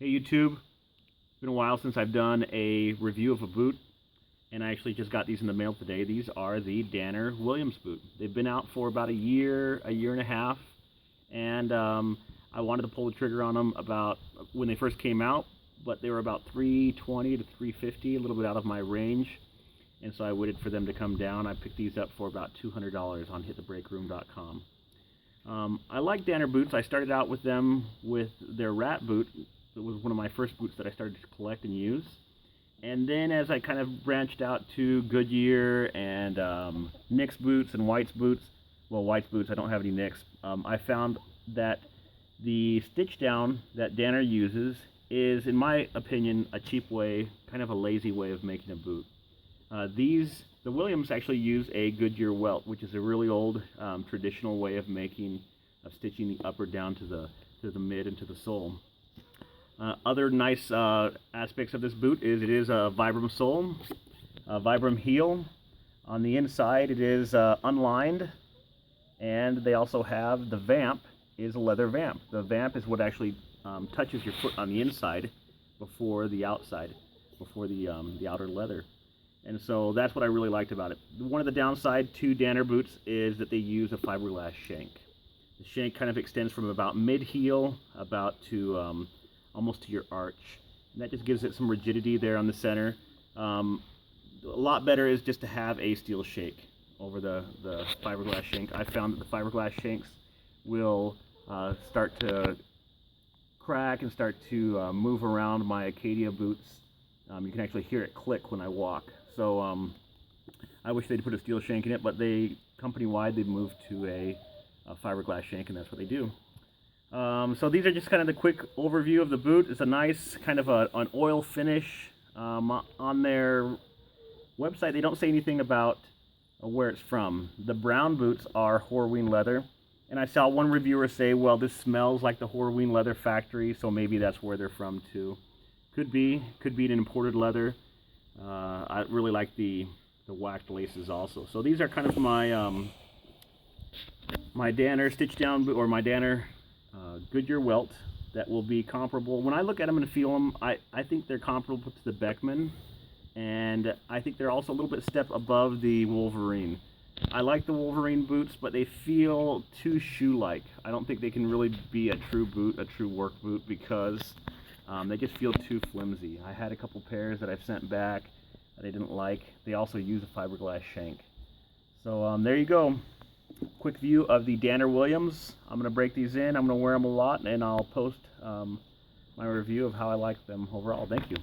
Hey YouTube, it's been a while since I've done a review of a boot, and I actually just got these in the mail today. These are the Danner Williams boot. They've been out for about a year and a half, and I wanted to pull the trigger on them about when they first came out, but they were about $320 to $350, a little bit out of my range, and so I waited for them to come down. I picked these up for about $200 on hitthebreakroom.com. I like Danner boots. I started out with them with their rat boot. It was one of my first boots that I started to collect and use. And then as I kind of branched out to Goodyear and Nick's boots and White's boots, well, White's boots, I don't have any Nick's, I found that the stitch down that Danner uses is, in my opinion, a cheap way, kind of a lazy way of making a boot. The Williams actually use a Goodyear welt, which is a really old traditional way of stitching the upper down to the mid and to the sole. Other nice aspects of this boot is it is a Vibram sole, a Vibram heel. On the inside it is unlined, and they also have the vamp is a leather vamp. The vamp is what actually touches your foot on the inside before the outside, before the outer leather. And so that's what I really liked about it. One of the downside to Danner boots is that they use a fiberglass shank. The shank kind of extends from about mid-heel about to almost to your arch. And that just gives it some rigidity there on the center. A lot better is just to have a steel shank over the fiberglass shank. I found that the fiberglass shanks will start to crack and start to move around my Acadia boots. You can actually hear it click when I walk. So I wish they'd put a steel shank in it, but company-wide, they've moved to a fiberglass shank, and that's what they do. So these are just kind of the quick overview of the boot. It's a nice kind of an oil finish. On their website, they don't say anything about where it's from. The brown boots are Horween leather, and I saw one reviewer say, well, this smells like the Horween leather factory, so maybe that's where they're from too. Could be an imported leather. I really like the whacked laces also. So these are kind of my my Danner stitch down boot, or my Danner Goodyear welt, that will be comparable. When I look at them and feel them, I think they're comparable to the Beckman, and I think they're also a little bit step above the Wolverine. I like the Wolverine boots, but they feel too shoe-like. I don't think they can really be a true boot, a true work boot, because they just feel too flimsy. I had a couple pairs that I've sent back that I didn't like. They also use a fiberglass shank. So there you go. Quick view of the Danner Williams. I'm going to break these in. I'm going to wear them a lot, and I'll post my review of how I like them overall. Thank you.